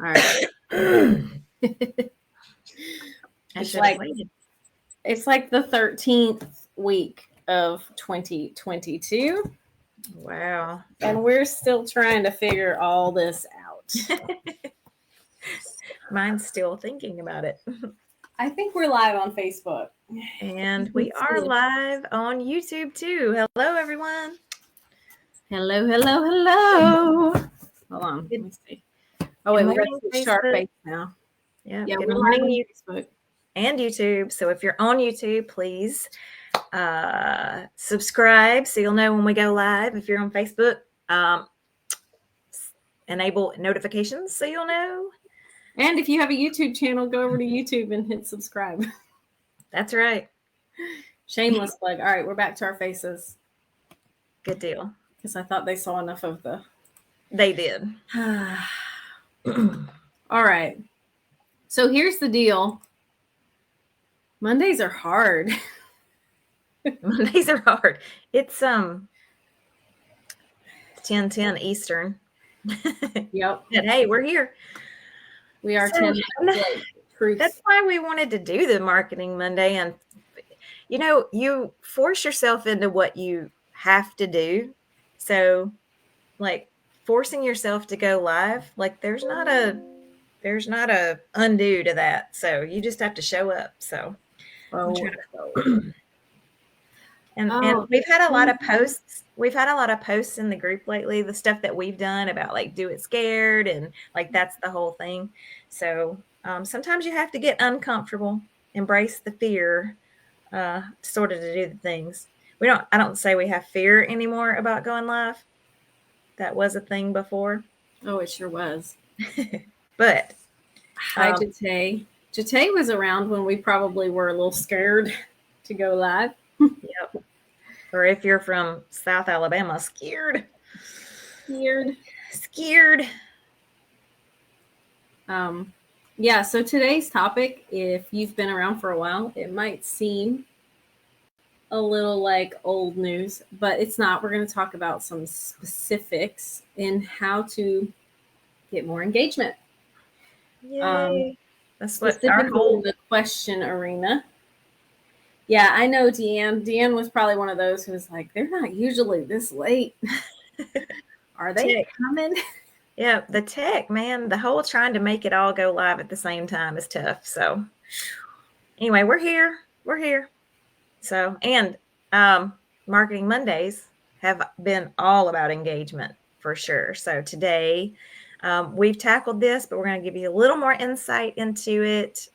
All right. It's like the 13th week of 2022. Wow. And we're still trying to figure all this out. Mine's still thinking about it. I think we're live on Facebook. And we are live on YouTube too. Hello, everyone. Hello, hello, hello. Hold on. Let me see. Oh, wait, we got to switch to our face now. Yeah, good morning, Facebook and YouTube. So if you're on YouTube, please subscribe so you'll know when we go live. If you're on Facebook, enable notifications so you'll know. And if you have a YouTube channel, go over to YouTube and hit subscribe. That's right. Shameless plug. All right, we're back to our faces. Good deal. Because I thought they saw enough of the... They did. All right. So here's the deal. Mondays are hard. Mondays are hard. It's 10:10 Eastern. Yep. And hey, we're here. We are 10 minutes late. That's why we wanted to do the Marketing Monday. And, you force yourself into what you have to do. So, like, forcing yourself to go live, like, there's not a undo to that. So you just have to show up. So, and we've had a lot of posts. We've had a lot of posts in the group lately, the stuff that we've done about like do it scared and like that's the whole thing. So sometimes you have to get uncomfortable, embrace the fear, sort of to do the things. I don't say we have fear anymore about going live. That was a thing before. Oh, it sure was. But hi, Jate. Jate was around when we probably were a little scared to go live. Yep. Or if you're from South Alabama, scared. Yeah, so today's topic, if you've been around for a while, it might seem a little like old news, but it's not. We're going to talk about some specifics in how to get more engagement. Yay. That's what our whole the question arena. Yeah, I know Deanne. Deanne was probably one of those who was like, they're not usually this late. Are they coming? Yeah, the tech, man, the whole trying to make it all go live at the same time is tough. So anyway, we're here. So, and Marketing Mondays have been all about engagement for sure. So today we've tackled this, but we're going to give you a little more insight into it.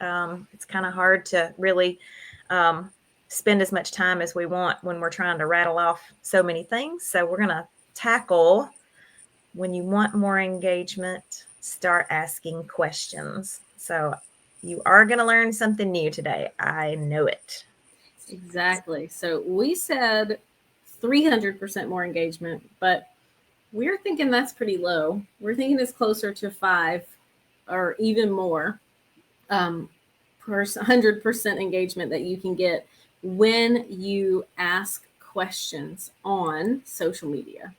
It's kind of hard to really spend as much time as we want when we're trying to rattle off so many things. So we're going to tackle, when you want more engagement, start asking questions. So you are going to learn something new today. I know it. Exactly. So we said 300% more engagement, but we're thinking that's pretty low. We're thinking it's closer to 5 or even more 100% engagement that you can get when you ask questions on social media.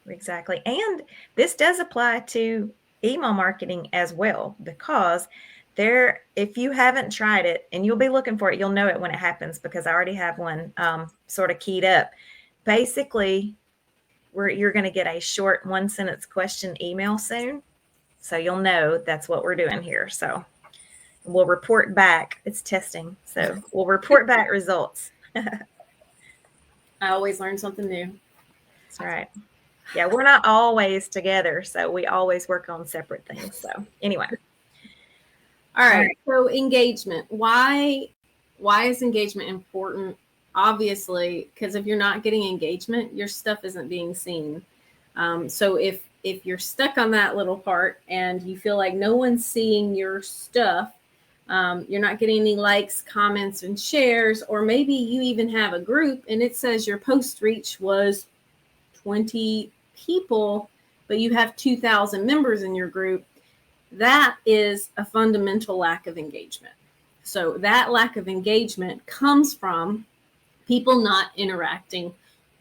Exactly. And this does apply to email marketing as well, because if you haven't tried it, and you'll be looking for it, you'll know it when it happens, because I already have one sort of keyed up. Basically, you're going to get a short 1-sentence question email soon. So you'll know that's what we're doing here. So we'll report back. It's testing. So we'll report back results. I always learn something new. That's right. Yeah, we're not always together, so we always work on separate things. So anyway. All right. So engagement. Why is engagement important? Obviously, because if you're not getting engagement, your stuff isn't being seen. So if you're stuck on that little part and you feel like no one's seeing your stuff, you're not getting any likes, comments, and shares, or maybe you even have a group and it says your post reach was 20 people, but you have 2,000 members in your group, that is a fundamental lack of engagement. So that lack of engagement comes from people not interacting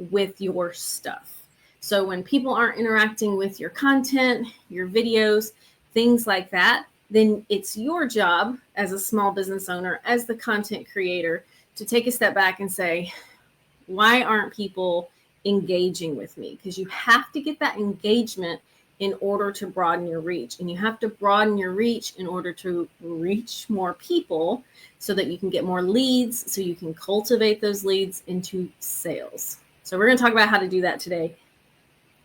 with your stuff. So when people aren't interacting with your content, your videos, things like that, then it's your job as a small business owner, as the content creator, to take a step back and say, why aren't people engaging with me? Because you have to get that engagement in order to broaden your reach. And you have to broaden your reach in order to reach more people so that you can get more leads, so you can cultivate those leads into sales. So we're going to talk about how to do that today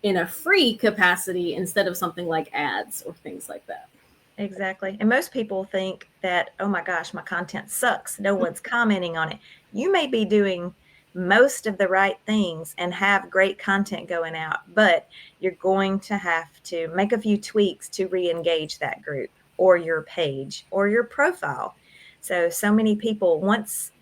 in a free capacity instead of something like ads or things like that. Exactly. And most people think that, oh my gosh, my content sucks. No one's commenting on it. You may be doing most of the right things and have great content going out, but you're going to have to make a few tweaks to re-engage that group or your page or your profile. So many people, once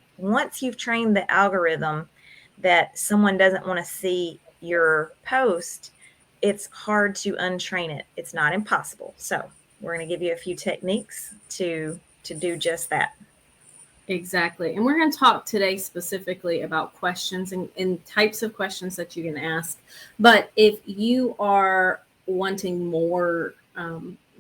you've trained the algorithm that someone doesn't want to see your post, it's hard to untrain it. It's not impossible. So we're going to give you a few techniques to do just that. Exactly. And we're going to talk today specifically about questions and types of questions that you can ask. But if you are wanting more,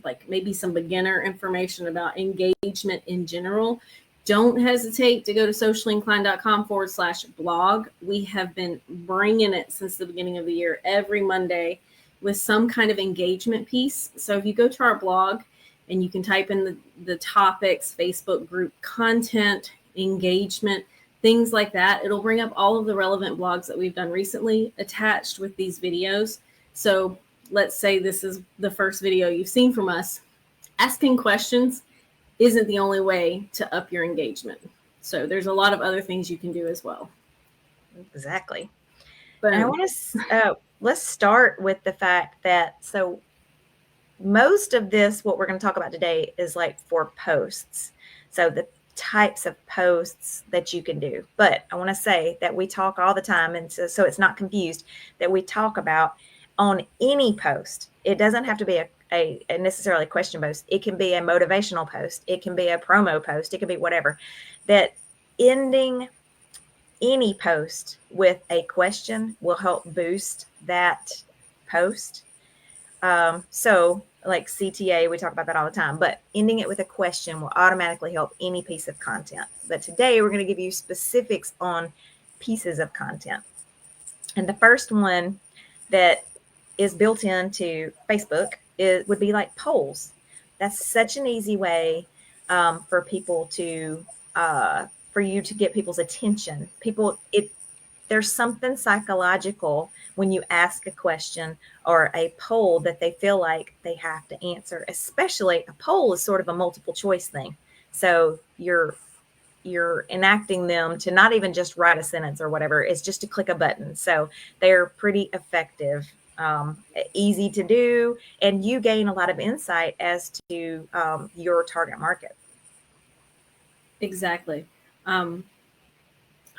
like maybe some beginner information about engagement in general, don't hesitate to go to sociallyinclined.com/blog. We have been bringing it since the beginning of the year every Monday with some kind of engagement piece. So if you go to our blog, and you can type in the topics, Facebook group content, engagement, things like that. It'll bring up all of the relevant blogs that we've done recently attached with these videos. So let's say this is the first video you've seen from us. Asking questions isn't the only way to up your engagement. So there's a lot of other things you can do as well. Exactly. But I want to, let's start with the fact that, so most of this, what we're going to talk about today, is like for posts. So the types of posts that you can do. But I want to say that we talk all the time, and so it's not confused, that we talk about on any post. It doesn't have to be a necessarily question post. It can be a motivational post. It can be a promo post. It can be whatever. That ending any post with a question will help boost that post. So like CTA, we talk about that all the time, but ending it with a question will automatically help any piece of content. But today we're going to give you specifics on pieces of content. And the first one that is built into Facebook would be like polls. That's such an easy way for people to, for you to get people's attention. There's something psychological when you ask a question or a poll that they feel like they have to answer. Especially a poll is sort of a multiple choice thing. So you're enacting them to not even just write a sentence or whatever. It's just to click a button. So they're pretty effective, easy to do, and you gain a lot of insight as to your target market. Exactly.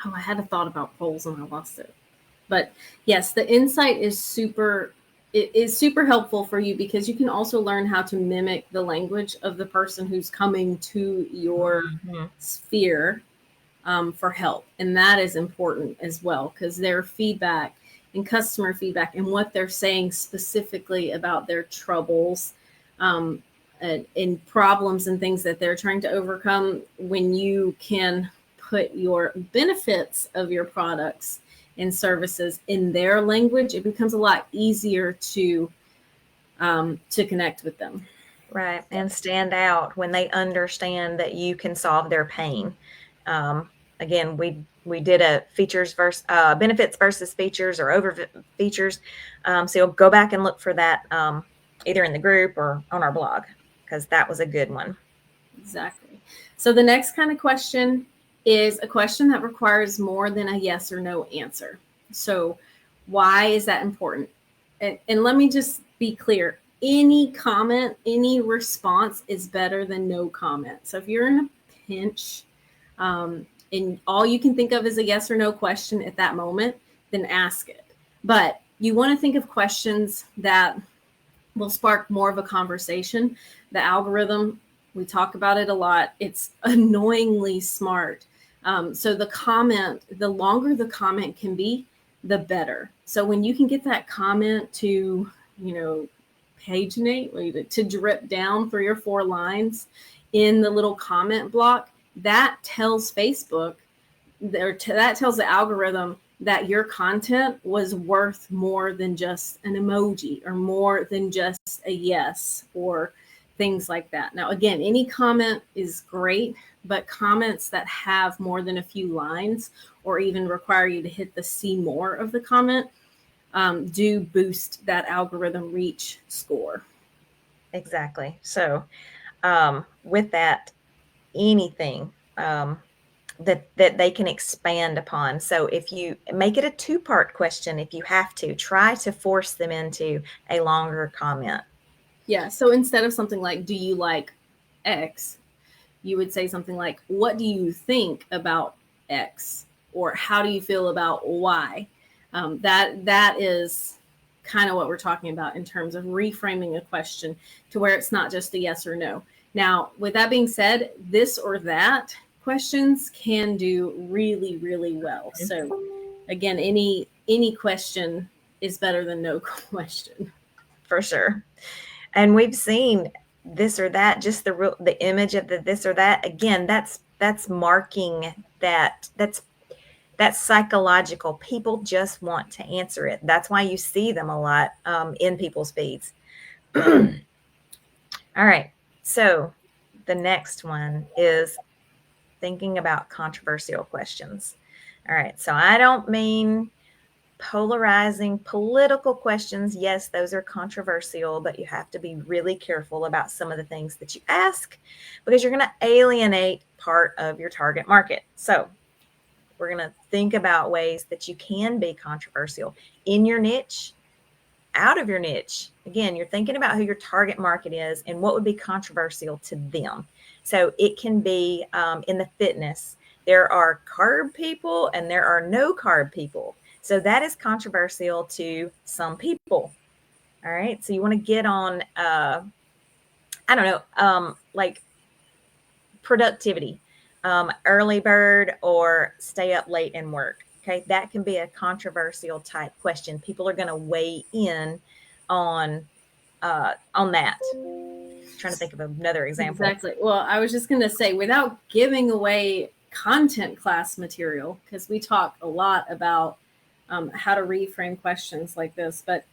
I had a thought about polls and I lost it. But yes, the insight is super helpful for you because you can also learn how to mimic the language of the person who's coming to your sphere for help. And that is important as well, because their feedback and customer feedback and what they're saying specifically about their troubles and problems and things that they're trying to overcome, when you can put your benefits of your products and services in their language, it becomes a lot easier to connect with them. Right. And stand out when they understand that you can solve their pain. Again, we did a features versus benefits versus features or over features. So you'll go back and look for that either in the group or on our blog, because that was a good one. Exactly. So the next kind of question is a question that requires more than a yes or no answer. So why is that important? And let me just be clear. Any comment, any response is better than no comment. So if you're in a pinch and all you can think of is a yes or no question at that moment, then ask it. But you want to think of questions that will spark more of a conversation. The algorithm, we talk about it a lot. It's annoyingly smart. So the longer the comment can be, the better. So when you can get that comment to, paginate, to drip down 3 or 4 lines in the little comment block, that tells Facebook, that tells the algorithm that your content was worth more than just an emoji or more than just a yes or things like that. Now, again, any comment is great, but comments that have more than a few lines or even require you to hit the see more of the comment do boost that algorithm reach score. Exactly. So with that, anything that they can expand upon. So if you make it a 2-part question, if you have to, try to force them into a longer comment. Yeah. So instead of something like, do you like X? You would say something like, what do you think about X? Or how do you feel about Y? That is kind of what we're talking about in terms of reframing a question to where it's not just a yes or no. Now, with that being said, this or that questions can do really, really well. So again, any question is better than no question. For sure. And we've seen this or that, just the image of the this or that. Again, that's marking that's psychological. People just want to answer it. That's why you see them a lot in people's feeds. All right. So the next one is thinking about controversial questions. All right. So I don't mean polarizing political questions. Yes, those are controversial, but you have to be really careful about some of the things that you ask because you're going to alienate part of your target market. So we're going to think about ways that you can be controversial in your niche, out of your niche. Again, you're thinking about who your target market is and what would be controversial to them. So it can be in the fitness. There are carb people and there are no carb people. So that is controversial to some people. All right. So you want to get on, I don't know, like productivity, early bird or stay up late and work. Okay. That can be a controversial type question. People are going to weigh in on that. I'm trying to think of another example. Exactly. Well, I was just going to say, without giving away content class material, because we talk a lot about how to reframe questions like this, but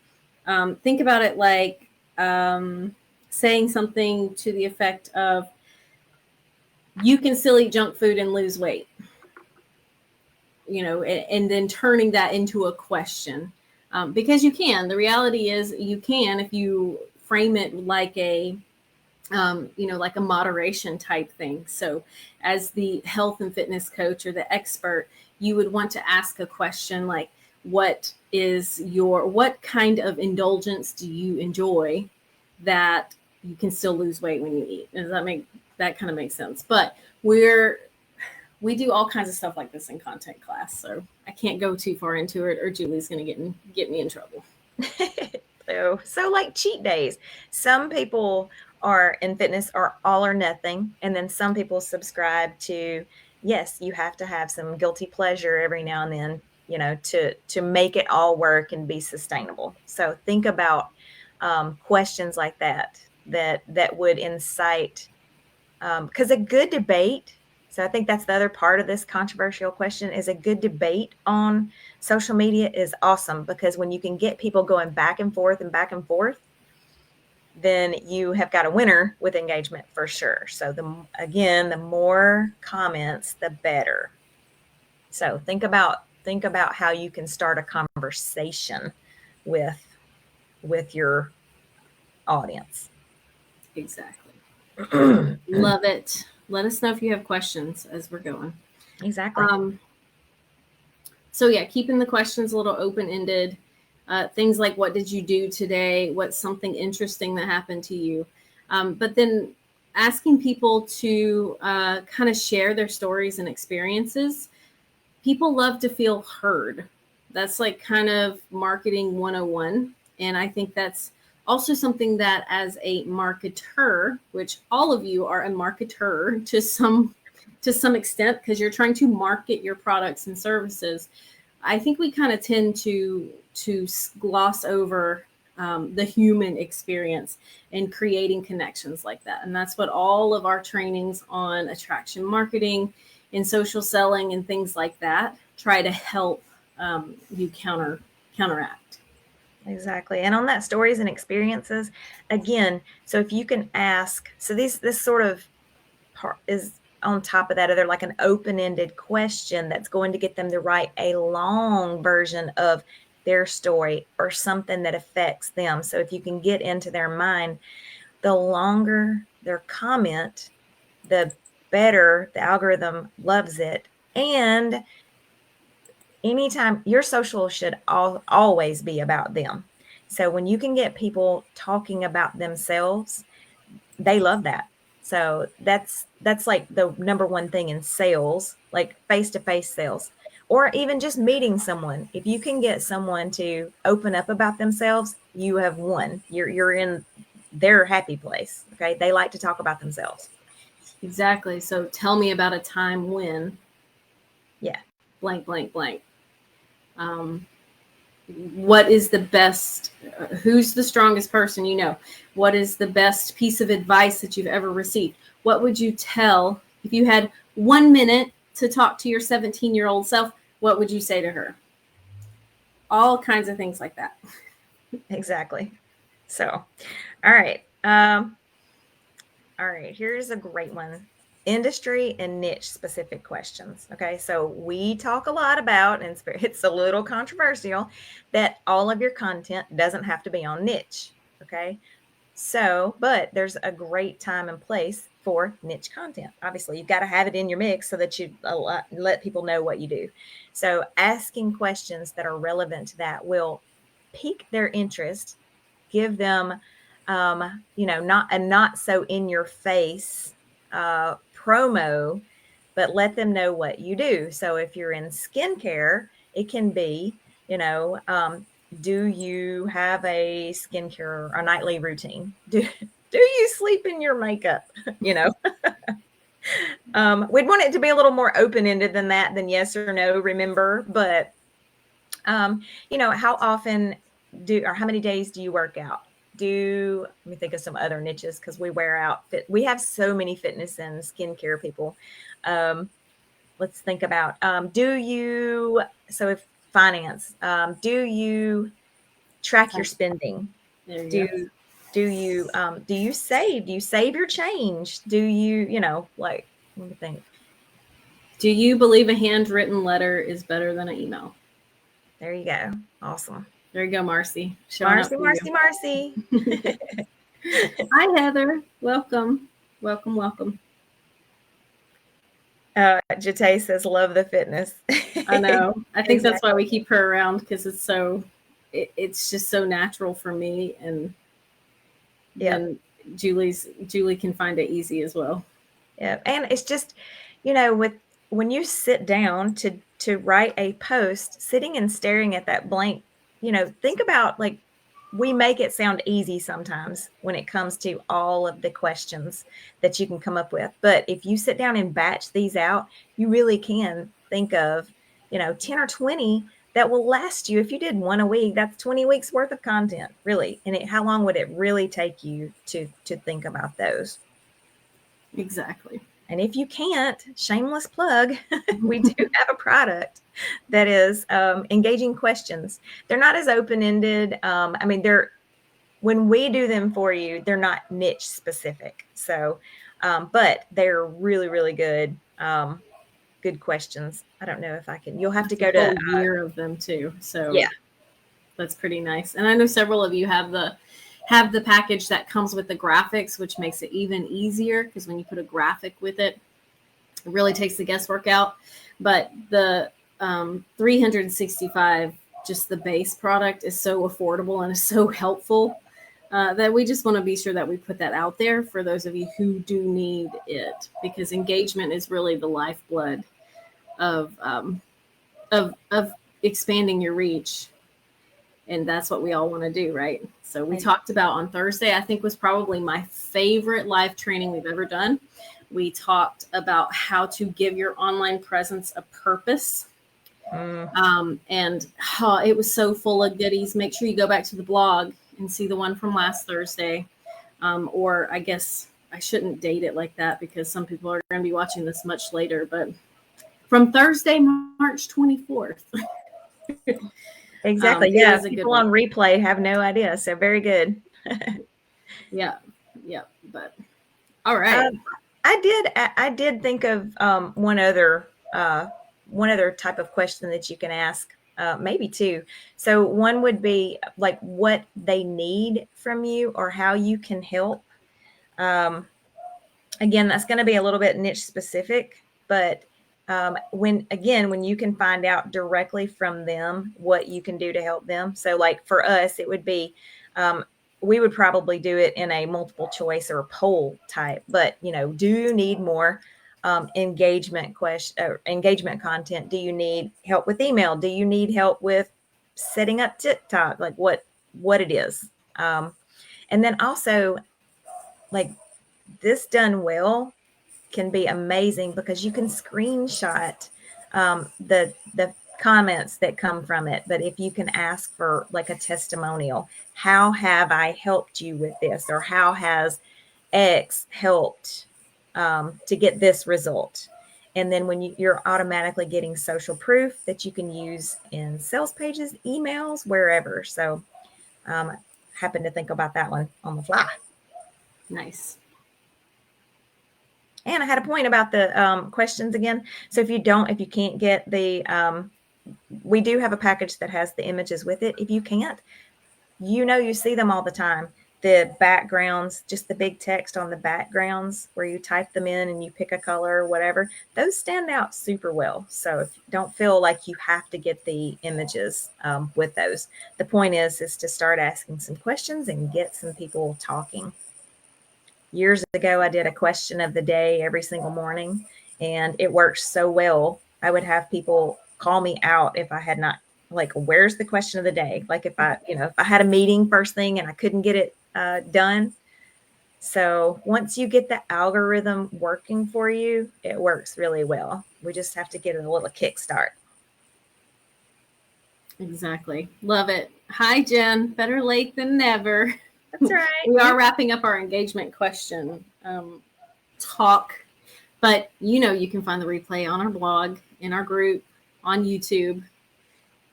think about it like saying something to the effect of, you can still eat junk food and lose weight, and then turning that into a question, because you can. The reality is you can, if you frame it like a like a moderation type thing. So as the health and fitness coach or the expert, you would want to ask a question like, what kind of indulgence do you enjoy that you can still lose weight when you eat? Does that kind of make sense? But we do all kinds of stuff like this in content class. So I can't go too far into it or Julie's going to get me in trouble. So like cheat days. Some people are in fitness are all or nothing. And then some people subscribe to, yes, you have to have some guilty pleasure every now and then, to make it all work and be sustainable. So think about questions like that would incite, because a good debate. So I think that's the other part of this controversial question is a good debate on social media is awesome, because when you can get people going back and forth, then you have got a winner with engagement for sure. So the more comments, the better. So think about how you can start a conversation with your audience. Exactly. Love it. Let us know if you have questions as we're going. Exactly. So yeah, keeping the questions a little open-ended. Things like, what did you do today? What's something interesting that happened to you? But then asking people to kind of share their stories and experiences. People love to feel heard. That's like kind of marketing 101. And I think that's also something that as a marketer, which all of you are a marketer to some extent, because you're trying to market your products and services, I think we kind of tend to gloss over the human experience and creating connections like that. And that's what all of our trainings on attraction marketing and social selling and things like that try to help you counteract. Exactly. And on that stories and experiences, again, so if you can ask, so this sort of part is on top of that, they're like an open-ended question that's going to get them to write a long version of their story or something that affects them. So if you can get into their mind, the longer their comment, the better the algorithm loves it. And anytime, your social should always be about them. So when you can get people talking about themselves, they love that. So that's like the number one thing in sales, like face-to-face sales, or even just meeting someone. If you can get someone to open up about themselves, you have won. You're in their happy place. Okay. They like to talk about themselves. Exactly. So tell me about a time when Yeah. blank, blank, blank. What is the best, who's the strongest person you know? What is the best piece of advice that you've ever received? What would you tell if you had 1 minute to talk to your 17-year-old self? What would you say to her? All kinds of things like that. Exactly. So, all right. All right. Here's a great one. Industry and niche specific questions. Okay. So we talk a lot about, and it's a little controversial, that all of your content doesn't have to be on niche. Okay. So, but there's a great time and place for niche content. Obviously, you've got to have it in your mix so that you let people know what you do. So asking questions that are relevant to that will pique their interest, give them, not so in your face promo, but let them know what you do. So if you're in skincare, it can be, do you have a skincare or nightly routine? Do you sleep in your makeup? We'd want it to be a little more open-ended than that, than yes or no, remember, but how often or how many days do you work out? Let me think of some other niches, because we wear out we have so many fitness and skincare people. Let's think about, if finance, do you track your spending? There you go. Do you save? Do you save your change? Do you, let me think. Do you believe a handwritten letter is better than an email? There you go. Awesome. There you go, Marcy. Marcy. Hi, Heather. Welcome. Welcome. Jate says, love the fitness. I know. I think that's why we keep her around, because it's just so natural for me. And then Julie can find it easy as well. Yeah. And it's just, when you sit down to write a post, sitting and staring at that blank, think about, like, we make it sound easy sometimes when it comes to all of the questions that you can come up with. But if you sit down and batch these out, you really can think of, 10 or 20 that will last you. If you did one a week, that's 20 weeks worth of content, really. And how long would it really take you to think about those? Exactly. And if you can't, shameless plug, we do have a product that is engaging questions. They're not as open-ended. When we do them for you, they're not niche specific. So, but they're really, really good, good questions. I don't know if I can, you'll have to go to a year of them too. So yeah, that's pretty nice. And I know several of you have the package that comes with the graphics, which makes it even easier, because when you put a graphic with it, it really takes the guesswork out. But the 365, just the base product, is so affordable and is so helpful that we just want to be sure that we put that out there for those of you who do need it, because engagement is really the lifeblood of expanding your reach. And that's what we all want to do, right? So we talked about on Thursday, I think was probably my favorite live training we've ever done. We talked about how to give your online presence a purpose. And it was so full of goodies. Make sure you go back to the blog and see the one from last Thursday. Or I guess I shouldn't date it like that because some people are going to be watching this much later, but from Thursday, March 24th. Exactly. Yeah. People on replay have no idea. So very good. Yeah. But all right. I did think of one other type of question that you can ask, maybe two. So one would be like what they need from you or how you can help. Again, that's going to be a little bit niche specific, but when you can find out directly from them what you can do to help them. So like for us, it would be, we would probably do it in a multiple choice or poll type, but do you need more engagement content? Do you need help with email? Do you need help with setting up TikTok? Like what it is. And then also like this done well can be amazing because you can screenshot the comments that come from it. But if you can ask for like a testimonial, how have I helped you with this? Or how has X helped to get this result? And then when you're automatically getting social proof that you can use in sales pages, emails, wherever. So happen to think about that one on the fly. Nice. And I had a point about the questions again. So if you can't get the, we do have a package that has the images with it. If you can't, you see them all the time. The backgrounds, just the big text on the backgrounds where you type them in and you pick a color or whatever, those stand out super well. So if you don't feel like you have to get the images with those, the point is to start asking some questions and get some people talking. Years ago, I did a question of the day every single morning, and it worked so well. I would have people call me out if I had not, like, where's the question of the day? Like if I had a meeting first thing and I couldn't get it done. So once you get the algorithm working for you, it works really well. We just have to get it a little kickstart. Exactly. Love it. Hi, Jen. Better late than never. That's right. We are wrapping up our engagement question talk, but you can find the replay on our blog, in our group, on YouTube.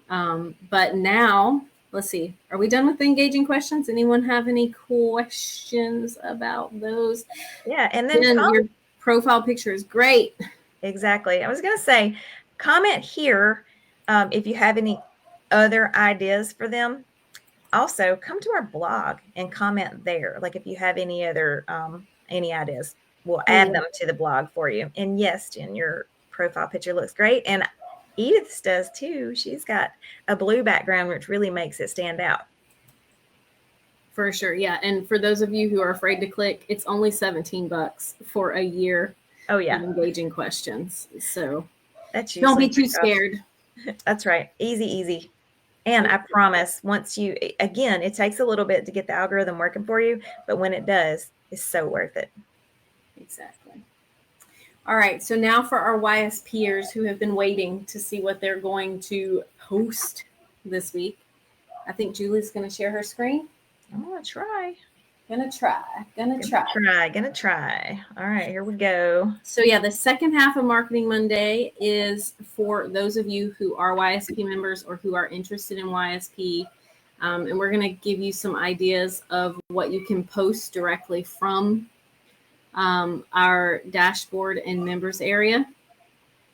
But now, let's see. Are we done with the engaging questions? Anyone have any questions about those? Yeah, and then your profile picture is great. Exactly. I was going to say, comment here if you have any other ideas for them. Also, come to our blog and comment there. Like if you have any other any ideas, we'll add them to the blog for you. And yes, Jen, your profile picture looks great. And Edith's does too. She's got a blue background, which really makes it stand out. For sure. Yeah. And for those of you who are afraid to click, it's only $17 for a year. Oh, yeah. Of engaging questions. So don't be too scared. That's right. Easy. And I promise once again, it takes a little bit to get the algorithm working for you, but when it does, it's so worth it. Exactly. All right. So now for our YSPers who have been waiting to see what they're going to post this week. I think Julie's going to share her screen. I'm going to try. Gonna try. All right, here we go. So yeah, the second half of Marketing Monday is for those of you who are YSP members or who are interested in YSP. And we're gonna give you some ideas of what you can post directly from our dashboard and members area.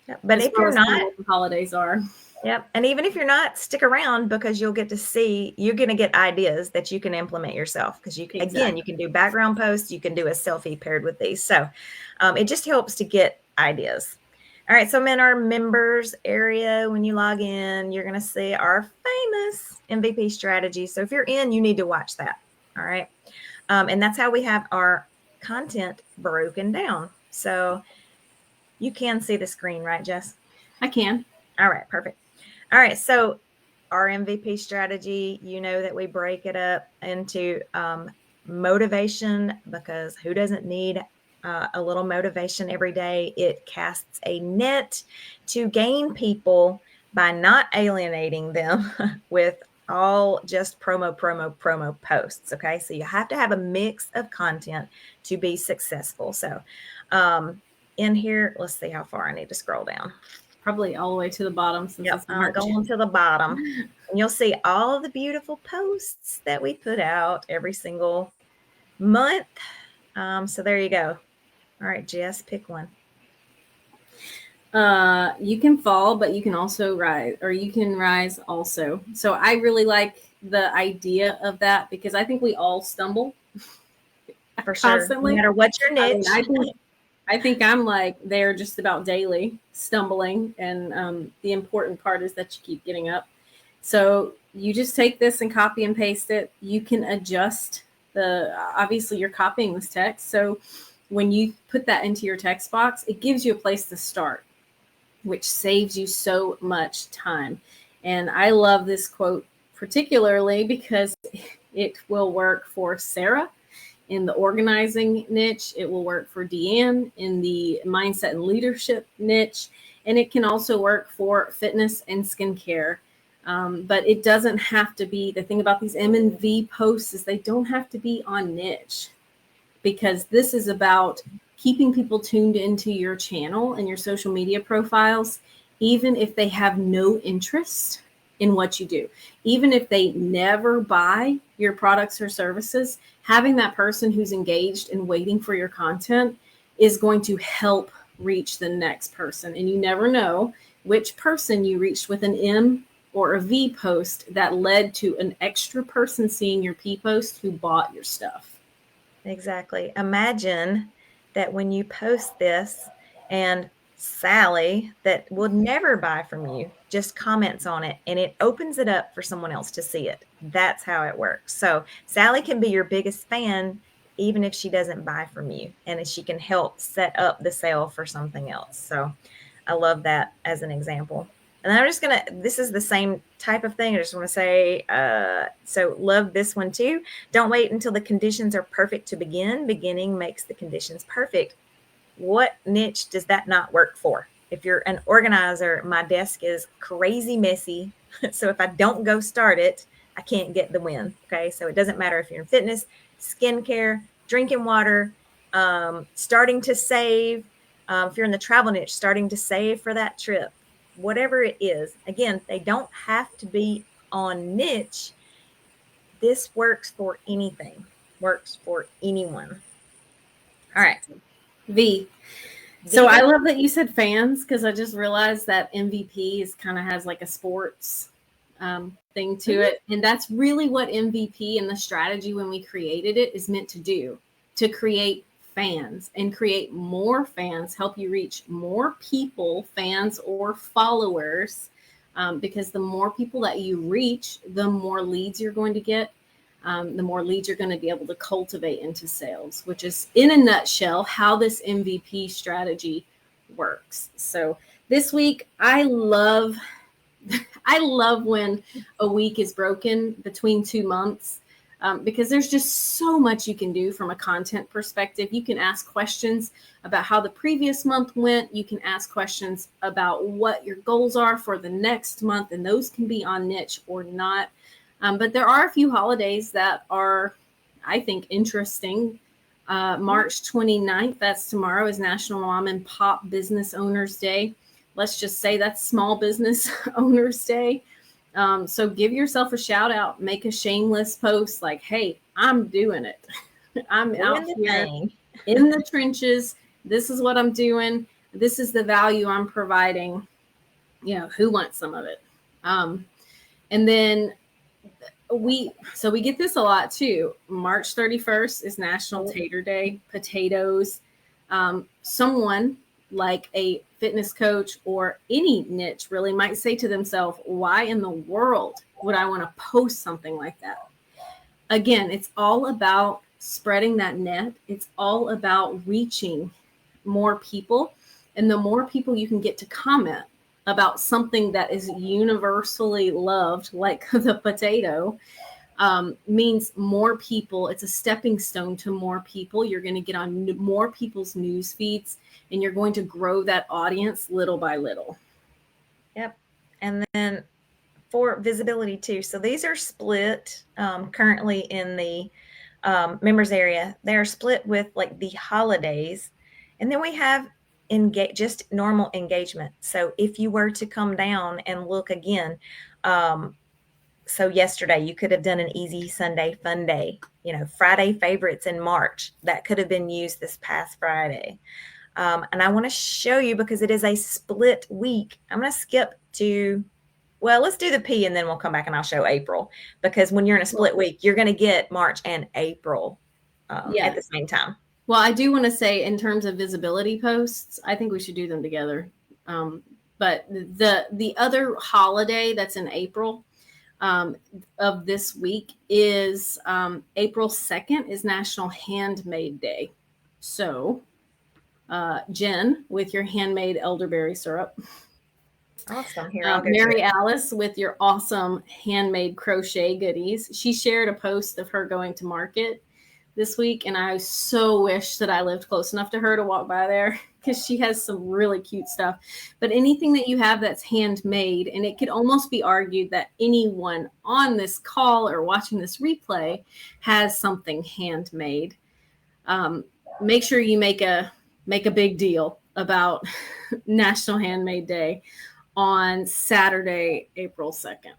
Yep. But if you're not, what the holidays are. Yep. And even if you're not, stick around because you're going to get ideas that you can implement yourself. Because again, you can do background posts, you can do a selfie paired with these. So it just helps to get ideas. All right. So I'm in our members area. When you log in, you're going to see our famous MVP strategy. So if you're in, you need to watch that. All right. And that's how we have our content broken down. So you can see the screen, right, Jess? I can. All right. Perfect. All right, so our MVP strategy, that we break it up into motivation, because who doesn't need a little motivation every day? It casts a net to gain people by not alienating them with all just promo posts. Okay. So you have to have a mix of content to be successful. So in here, let's see how far I need to scroll down. Probably all the way to the bottom since it's March. Going to the bottom. And you'll see all the beautiful posts that we put out every single month. So there you go. All right, Jess, pick one. You can fall, but you can also rise, or you can rise also. So I really like the idea of that because I think we all stumble. For sure. Constantly. No matter what your niche. I think I'm like there just about daily stumbling. And the important part is that you keep getting up. So you just take this and copy and paste it. You can adjust obviously you're copying this text. So when you put that into your text box, it gives you a place to start, which saves you so much time. And I love this quote particularly because it will work for Sarah in the organizing niche. It will work for Deanne in the mindset and leadership niche. And it can also work for fitness and skincare. But it doesn't have to be. The thing about these M&V posts is they don't have to be on niche, because this is about keeping people tuned into your channel and your social media profiles, even if they have no interest in what you do. Even if they never buy your products or services, having that person who's engaged and waiting for your content is going to help reach the next person. And you never know which person you reached with an M or a V post that led to an extra person seeing your P post who bought your stuff. Exactly. Imagine that when you post this and Sally, that would never buy from you, just comments on it and it opens it up for someone else to see it. That's how it works. So Sally can be your biggest fan even if she doesn't buy from you, and she can help set up the sale for something else. So I love that as an example. And I'm just going to, this is the same type of thing. I just want to say, so love this one too. Don't wait until the conditions are perfect to begin. Beginning makes the conditions perfect. What niche does that not work for? If you're an organizer, my desk is crazy messy. So if I don't go start it, I can't get the win. Okay. So it doesn't matter if you're in fitness, skincare, drinking water, starting to save. If you're in the travel niche, starting to save for that trip. Whatever it is, again, they don't have to be on niche. This works for anything, works for anyone. All right. V. So I love that you said fans, because I just realized that MVP is kind of has like a sports thing to it. And that's really what MVP and the strategy when we created it is meant to do, to create fans and create more fans, help you reach more people, fans or followers, because the more people that you reach, the more leads you're going to get, the more leads you're going to be able to cultivate into sales, which is in a nutshell how this MVP strategy works. So this week, I love when a week is broken between 2 months. Because there's just so much you can do from a content perspective. You can ask questions about how the previous month went. You can ask questions about what your goals are for the next month, and those can be on niche or not. But there are a few holidays that are, I think, interesting. March 29th, that's tomorrow, is National Mom and Pop Business Owners Day. Let's just say that's Small Business Owners Day. So give yourself a shout out, make a shameless post like, hey, I'm doing it. I'm out here in the trenches. This is what I'm doing. This is the value I'm providing. You know, who wants some of it? And then we get this a lot too. March 31st is National Tater Day, potatoes. Someone like a fitness coach or any niche really might say to themselves, why in the world would I want to post something like that? Again, it's all about spreading that net. It's all about reaching more people. And the more people you can get to comment about something that is universally loved, like the potato, means more people. It's a stepping stone to more people. You're going to get on more people's news feeds, and you're going to grow that audience little by little. Yep. And then for visibility too. So these are split currently in the members area. They're split with like the holidays. And then we have just normal engagement. So if you were to come down and look again, so yesterday you could have done an easy Sunday fun day, Friday favorites in March that could have been used this past Friday. And I want to show you because it is a split week. I'm going to skip to, well, let's do the P and then we'll come back and I'll show April, because when you're in a split week, you're going to get March and April at the same time. Well, I do want to say in terms of visibility posts, I think we should do them together. But the other holiday that's in April of this week is April 2nd is National Handmade Day. So Jen with your handmade elderberry syrup. Awesome. Here, Mary Alice with your awesome handmade crochet goodies. She shared a post of her going to market this week, and I so wish that I lived close enough to her to walk by there because she has some really cute stuff. But anything that you have that's handmade, and it could almost be argued that anyone on this call or watching this replay has something handmade. Make sure you make a big deal about National Handmade Day on Saturday, April 2nd.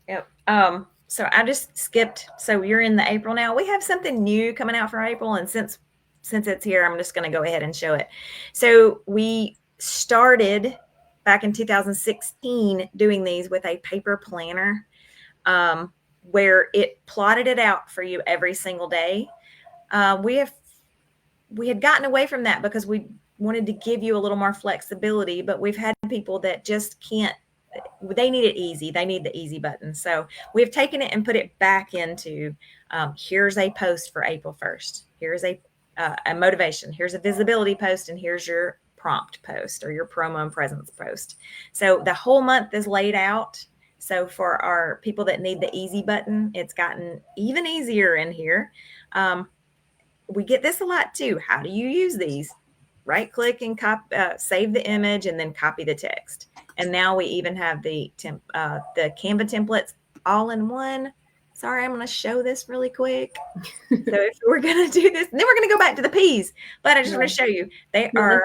Yep. So I just skipped. So you're in the April now. We have something new coming out for April. And since it's here, I'm just going to go ahead and show it. So we started back in 2016 doing these with a paper planner where it plotted it out for you every single day. We had gotten away from that because we wanted to give you a little more flexibility, but we've had people that just can't. They need it easy. They need the easy button. So we've taken it and put it back into here's a post for April 1st. Here's a motivation. Here's a visibility post, and here's your prompt post or your promo and presence post. So the whole month is laid out. So for our people that need the easy button, it's gotten even easier in here. We get this a lot too. How do you use these? Right click and save the image and then copy the text. And now we even have the Canva templates all in one. Sorry, I'm going to show this really quick. So if we're going to do this, then we're going to go back to the P's. But I just want to show you. They are,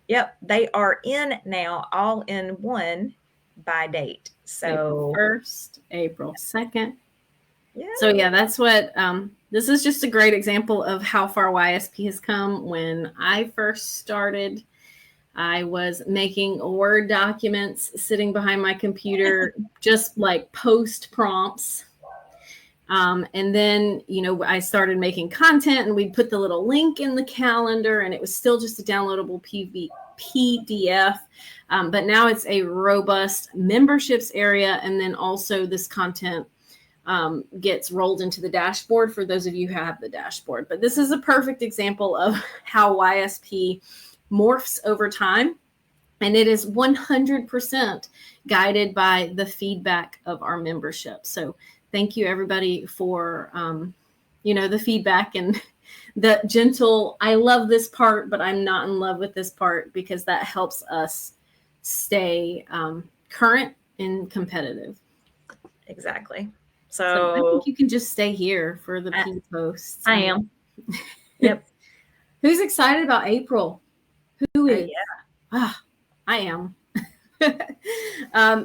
yep, they are in now, all in one by date. So April 1st, April 2nd. Yeah. So yeah, that's what, this is just a great example of how far YSP has come. When I first started, I was making Word documents sitting behind my computer, just like post prompts. And then, I started making content and we'd put the little link in the calendar and it was still just a downloadable PDF. But now it's a robust memberships area. And then also this content gets rolled into the dashboard for those of you who have the dashboard. But this is a perfect example of how YSP morphs over time. And it is 100% guided by the feedback of our membership. So thank you, everybody, for, the feedback and the gentle, I love this part, but I'm not in love with this part, because that helps us stay current and competitive. Exactly. So I think you can just stay here for the P posts. I am. Yep. Who's excited about April? Who is? Yeah. I am.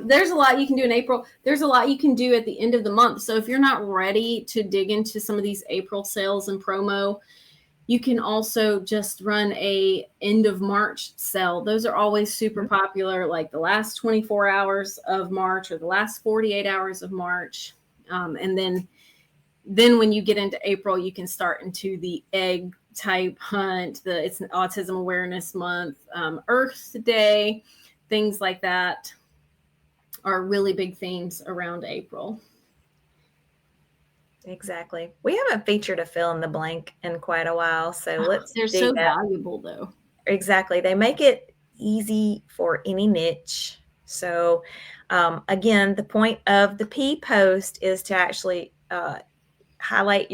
There's a lot you can do in April. There's a lot you can do at the end of the month. So if you're not ready to dig into some of these April sales and promo, you can also just run a end of March sale. Those are always super popular, like the last 24 hours of March or the last 48 hours of March. And then when you get into April, you can start into the egg type hunt. It's an Autism Awareness Month, Earth Day, things like that are really big themes around April. Exactly. We haven't featured a fill in the blank in quite a while, so they're so valuable though. Exactly. They make it easy for any niche. So again, the point of the P post is to actually highlight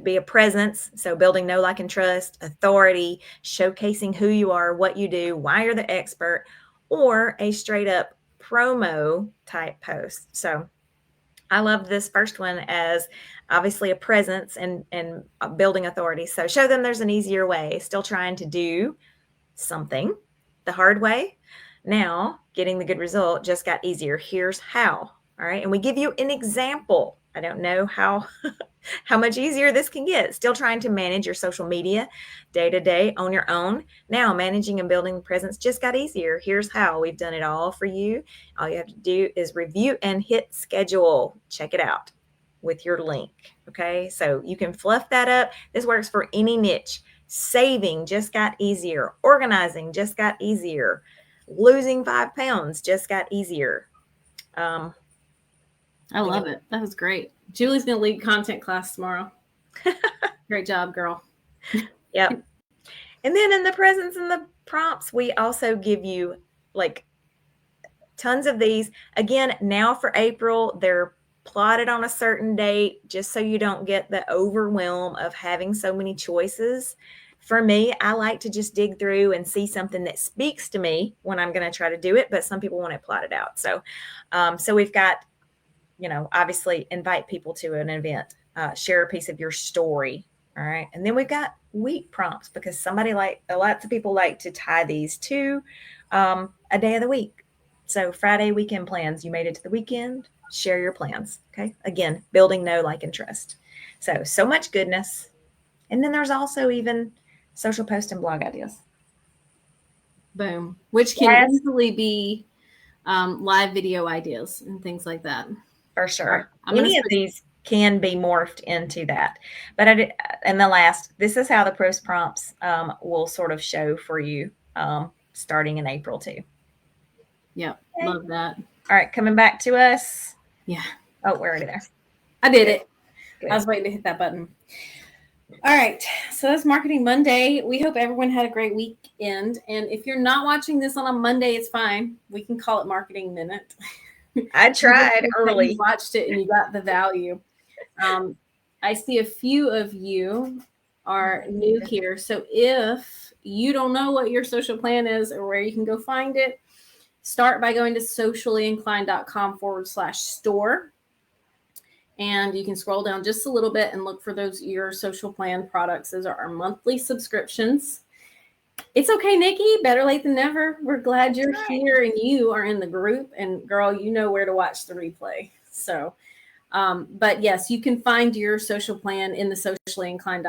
be a presence. So building know, like, and trust, authority, showcasing who you are, what you do, why you're the expert, or a straight up promo type posts. So I love this first one as obviously a presence and building authority. So show them there's an easier way. Still trying to do something the hard way. Now getting the good result just got easier. Here's how. All right. And we give you an example. I don't know how much easier this can get. Still trying to manage your social media day to day on your own. Now managing and building presence just got easier. Here's how. We've done it all for you. All you have to do is review and hit schedule. Check it out with your link. Okay. So you can fluff that up. This works for any niche. Saving just got easier. Organizing just got easier. Losing 5 pounds just got easier. I love it. That was great. Julie's going to lead content class tomorrow. Great job, girl. Yep. And then in the presents and the prompts, we also give you like tons of these. Again, now for April, they're plotted on a certain date just so you don't get the overwhelm of having so many choices. For me, I like to just dig through and see something that speaks to me when I'm going to try to do it, but some people want it plotted out. So, so we've got, obviously invite people to an event, share a piece of your story. All right. And then we've got week prompts because lots of people like to tie these to a day of the week. So Friday weekend plans, you made it to the weekend, share your plans. Okay. Again, building know, like, and trust. So much goodness. And then there's also even social post and blog ideas. Boom. Which can easily be live video ideas and things like that. For sure. Any of these can be morphed into that. But this is how the post prompts will sort of show for you starting in April too. Yep. Okay. Love that. All right. Coming back to us. Yeah. Oh, we're already there. I did it. Good. I was waiting to hit that button. All right. So that's Marketing Monday. We hope everyone had a great weekend. And if you're not watching this on a Monday, it's fine. We can call it Marketing Minute. I tried early. You watched it and you got the value. I see a few of you are new here. So if you don't know what your social plan is or where you can go find it, start by going to sociallyinclined.com/store. And you can scroll down just a little bit and look for your social plan products. Those are our monthly subscriptions. It's okay, Nikki. Better late than never. We're glad you're here and you are in the group. And girl, you know where to watch the replay. So, but yes, you can find your social plan in the socially inclined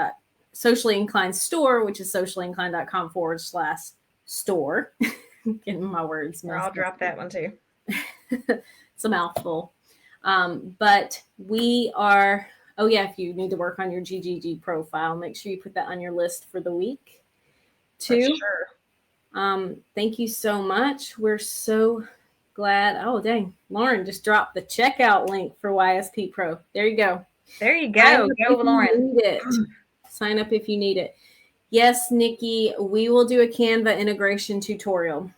store, which is sociallyinclined.com/store. Getting my words. I'll drop that one too. It's a mouthful. But we are, if you need to work on your GGG profile, make sure you put that on your list for the week too. For sure. Thank you so much. We're so glad. Oh, dang. Lauren just dropped the checkout link for YSP Pro. There you go. There you go. Go, Lauren. Sign up if you need it. Yes, Nikki, we will do a Canva integration tutorial.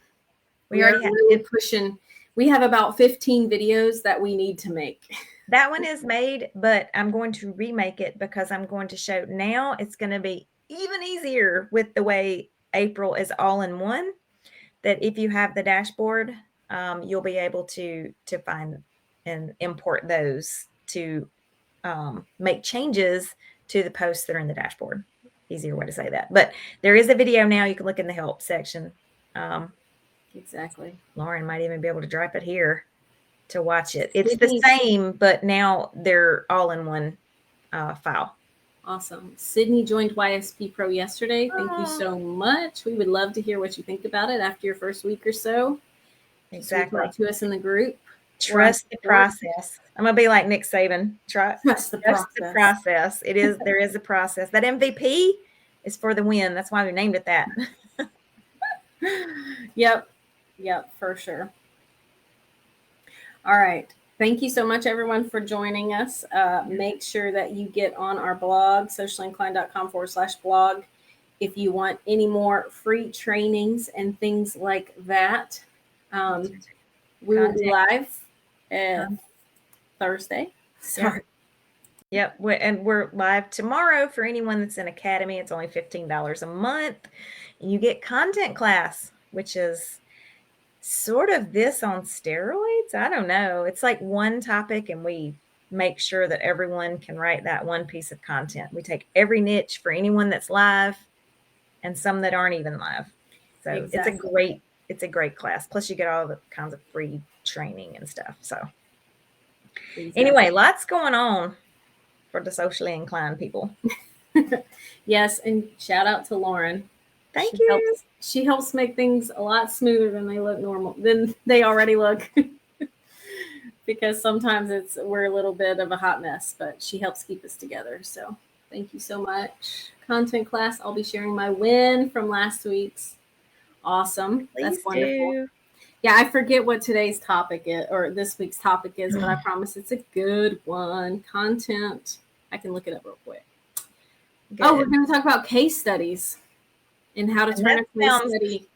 We are really pushing. We have about 15 videos that we need to make. That one is made, but I'm going to remake it because I'm going to show now it's going to be even easier with the way April is all in one, that if you have the dashboard, you'll be able to find and import those to make changes to the posts that are in the dashboard. Easier way to say that. But there is a video now. You can look in the help section. Exactly. Lauren might even be able to drop it here to watch it. It's the same, but now they're all in one file. Awesome. Sydney joined YSP Pro yesterday. Thank you so much. We would love to hear what you think about it after your first week or so. Exactly. Talk to us in the group. Trust the process. I'm gonna be like Nick Saban. Trust the process. There is a process. That MVP is for the win. That's why we named it that. Yep, for sure. All right. Thank you so much, everyone, for joining us. Make sure that you get on our blog, sociallyinclined.com/blog, if you want any more free trainings and things like that. We will be live Thursday. Sorry. Yep. We're live tomorrow for anyone that's in Academy. It's only $15 a month. And you get content class, which is sort of this on steroids. I don't know. It's like one topic and we make sure that everyone can write that one piece of content. We take every niche for anyone that's live and some that aren't even live. So Exactly. it's a great class. Plus you get all the kinds of free training and stuff. So anyway, lots going on for the socially inclined people. Yes, and shout out to Lauren. Thank you. She helps make things a lot smoother than they already look. Because sometimes we're a little bit of a hot mess, but she helps keep us together. So thank you so much. Content class, I'll be sharing my win from last week's. Awesome. Please That's wonderful. do. Yeah, I forget what today's topic is or this week's topic is, but I promise it's a good one. Content. I can look it up real quick. Good. Oh, we're going to talk about case studies and how to turn a case study.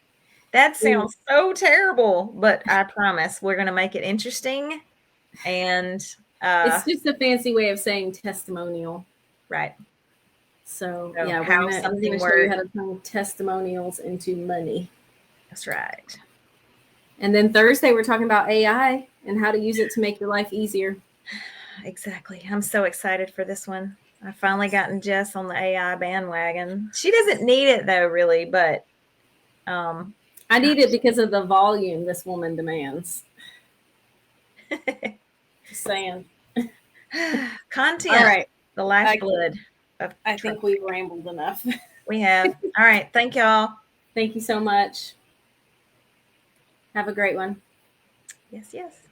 That sounds so terrible, but I promise we're going to make it interesting. And it's just a fancy way of saying testimonial. Right. So yeah, we're going to show you how to turn testimonials into money. That's right. And then Thursday, we're talking about AI and how to use it to make your life easier. Exactly. I'm so excited for this one. I finally gotten Jess on the AI bandwagon. She doesn't need it though, really, but I need it because of the volume this woman demands. Just saying. Content. All right. The lifeblood. I think we've rambled enough. We have. All right. Thank y'all. Thank you so much. Have a great one. Yes, yes.